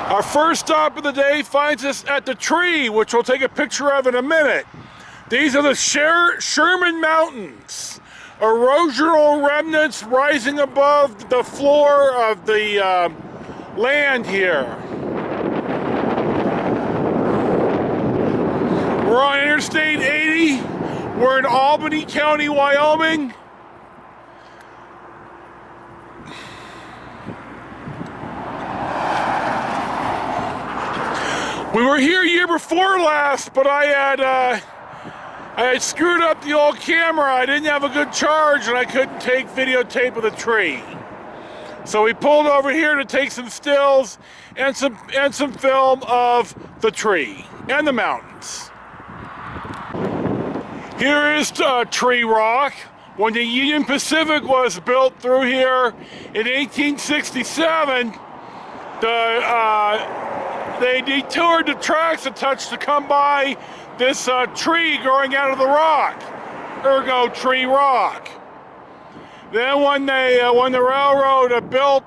Our first stop of the day finds us at the tree, which we'll take a picture of in a minute. These are the Sherman Mountains, erosional remnants rising above the floor of the land here. We're on Interstate 80. We're in Albany County, Wyoming. We were here year before last, but I had screwed up the old camera. I didn't have a good charge and I couldn't take videotape of the tree. So we pulled over here to take some stills and some film of the tree and the mountains. Here is Tree Rock. When the Union Pacific was built through here in 1867, they detoured the tracks a touch to come by this tree growing out of the rock, ergo Tree Rock. Then when the railroad built,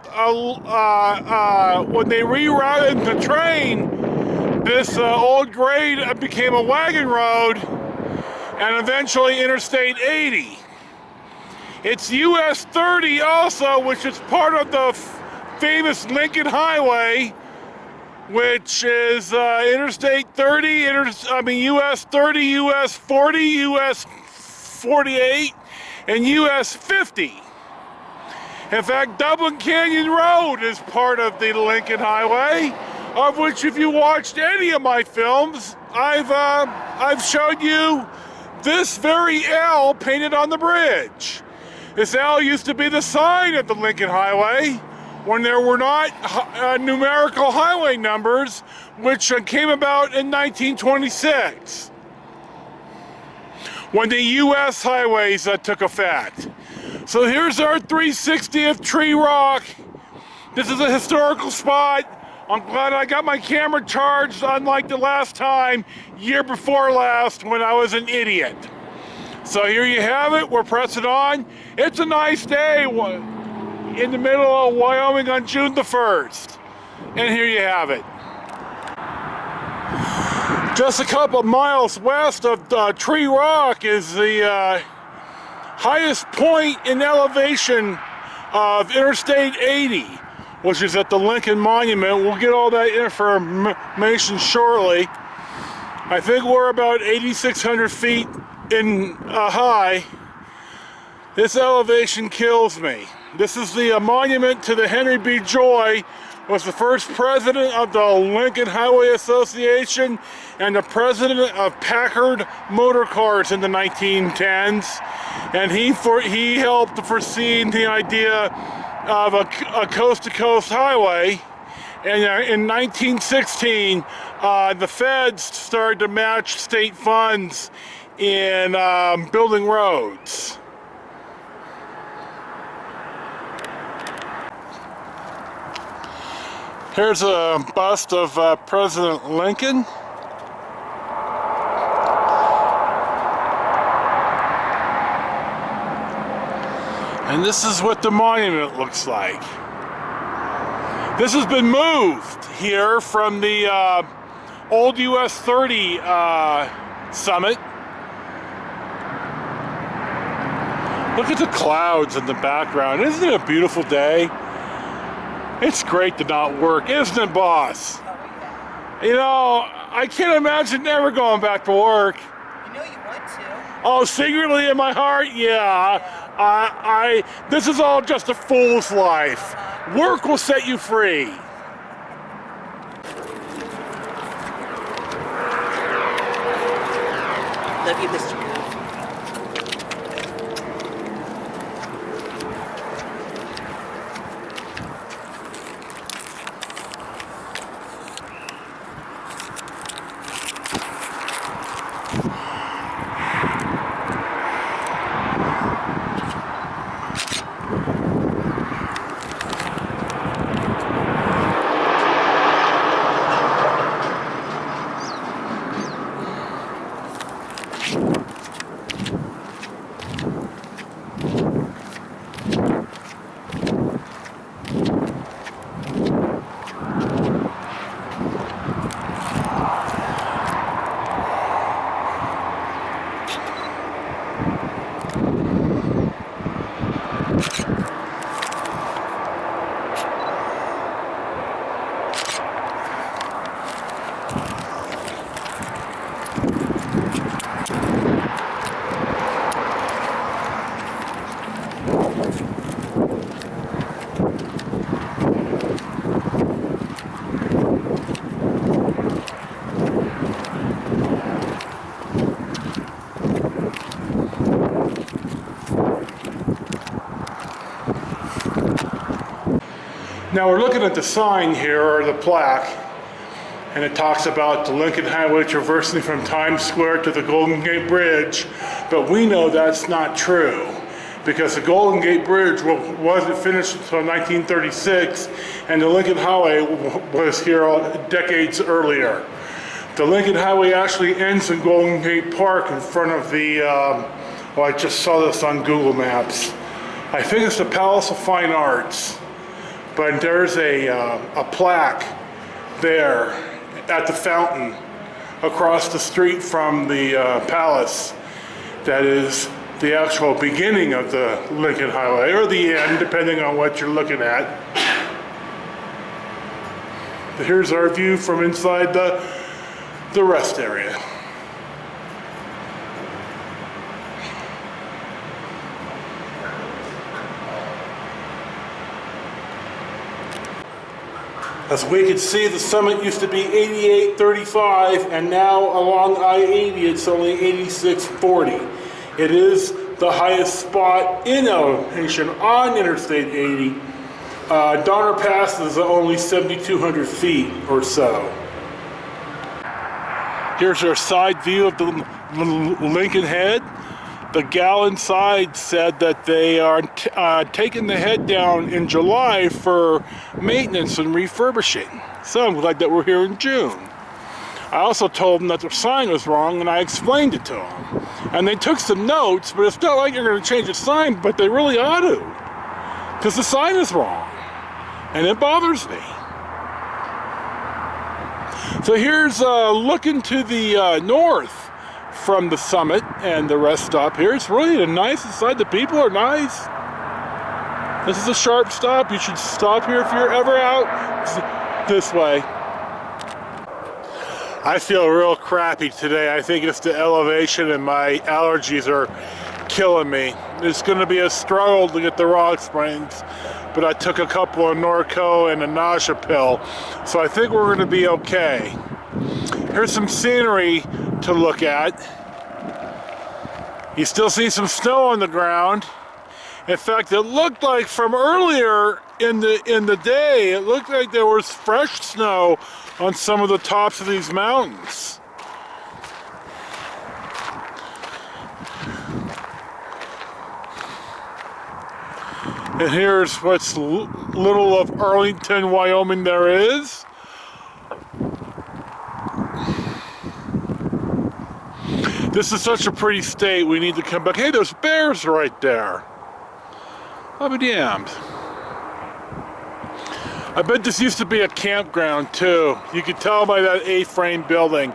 when they rerouted the train, this old grade became a wagon road and eventually Interstate 80. It's US 30 also, which is part of the famous Lincoln Highway, which is Interstate 30, US 30, US 40, US 48, and US 50. In fact, Dublin Canyon Road is part of the Lincoln Highway, of which if you watched any of my films, I've showed you this very L painted on the bridge. This L used to be the sign of the Lincoln Highway when there were not numerical highway numbers, which came about in 1926, when the U.S. highways took effect. So here's our 360th Tree Rock. This is a historical spot. I'm glad I got my camera charged, unlike the last time, year before last, when I was an idiot. So here you have it, we're pressing on. It's a nice day in the middle of Wyoming on June the 1st. And here you have it. Just a couple miles west of Tree Rock is the highest point in elevation of Interstate 80, which is at the Lincoln Monument. We'll get all that information shortly. I think we're about 8,600 feet in high. This elevation kills me. This is the monument to the Henry B. Joy, was the first president of the Lincoln Highway Association and the president of Packard Motor Cars in the 1910s. And he helped to foresee the idea of a coast-to-coast highway. And in 1916, the feds started to match state funds in building roads. Here's a bust of President Lincoln. And this is what the monument looks like. This has been moved here from the old US 30 summit. Look at the clouds in the background. Isn't it a beautiful day? It's great to not work, isn't it, boss? You know, I can't imagine never going back to work. You know you want to. Oh, secretly in my heart, yeah. This is all just a fool's life. Work will set you free. Love you, Mr. Groove. Now we're looking at the sign here, or the plaque, and it talks about the Lincoln Highway traversing from Times Square to the Golden Gate Bridge, but we know that's not true, because the Golden Gate Bridge wasn't finished until 1936, and the Lincoln Highway was here decades earlier. The Lincoln Highway actually ends in Golden Gate Park in front of the, well, I just saw this on Google Maps. I think it's the Palace of Fine Arts, but there's a plaque there at the fountain across the street from the palace that is the actual beginning of the Lincoln Highway, or the end, depending on what you're looking at. Here's our view from inside the rest area. As we can see, the summit used to be 88.35, and now along I-80 it's only 86.40. It is the highest spot in elevation on Interstate 80. Donner Pass is only 7,200 feet or so. Here's our side view of the Lincoln Head. The gal inside said that they are taking the head down in July for maintenance and refurbishing. So I'm glad that we're here in June. I also told them that the sign was wrong, and I explained it to them. And they took some notes, but it's not like you're going to change the sign, but they really ought to, because the sign is wrong, and it bothers me. So here's looking to the north from the summit and the rest stop here. It's really nice inside. The people are nice. This is a sharp stop. You should stop here if you're ever out this way. I feel real crappy today. I think it's the elevation and my allergies are killing me. It's going to be a struggle to get the Rock Springs, but I took a couple of Norco and a nausea pill, so I think we're going to be okay. Here's some scenery to look at. You still see some snow on the ground. In fact, it looked like from earlier in the day, it looked like there was fresh snow on some of the tops of these mountains. And here's what's little of Arlington, Wyoming there is. This is such a pretty state, we need to come back. Hey, there's bears right there. I'll be damned. I bet this used to be a campground too. You could tell by that A-frame building.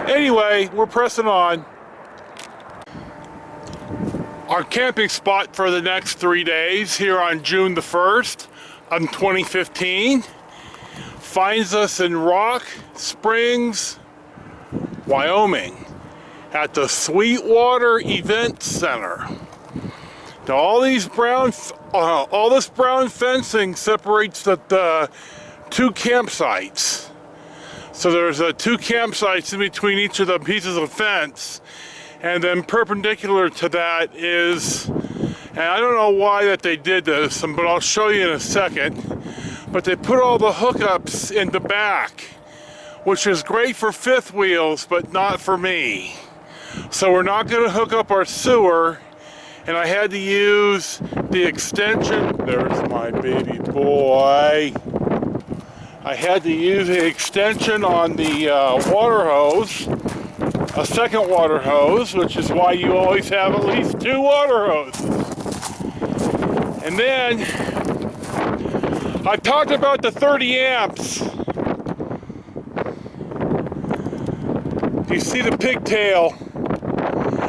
Anyway, we're pressing on. Our camping spot for the next 3 days here on June the 1st of 2015 finds us in Rock Springs, Wyoming at the Sweetwater Event Center. Now all this brown fencing separates the two campsites. So there's two campsites in between each of the pieces of fence, and then perpendicular to that is, and I don't know why that they did this, but I'll show you in a second, but they put all the hookups in the back, which is great for fifth wheels, but not for me. So we're not going to hook up our sewer, and I had to use the extension. There's my baby boy. I had to use the extension on the water hose, a second water hose, which is why you always have at least two water hoses. And then I talked about the 30 amps. You see the pigtail.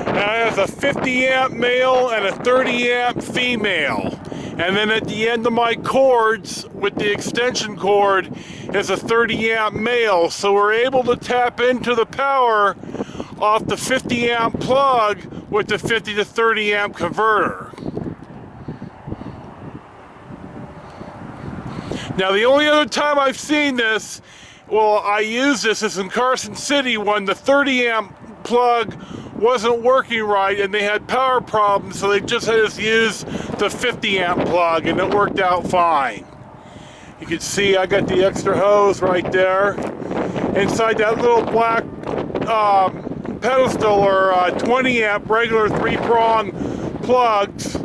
Now it has a 50 amp male and a 30 amp female. And then at the end of my cords with the extension cord is a 30 amp male. So we're able to tap into the power off the 50 amp plug with the 50 to 30 amp converter. Now the only other time I've seen this, well, I use this is in Carson City when the 30 amp plug wasn't working right and they had power problems, so they just had us use the 50 amp plug and it worked out fine. You can see I got the extra hose right there. Inside that little black pedestal are 20 amp regular 3-prong plugs.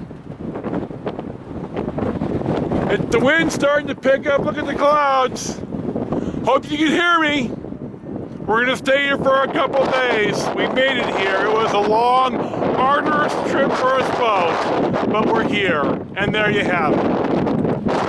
The wind's starting to pick up. Look at the clouds. Hope you can hear me. We're gonna stay here for a couple days. We made it here. It was a long, arduous trip for us both, but we're here. And there you have it.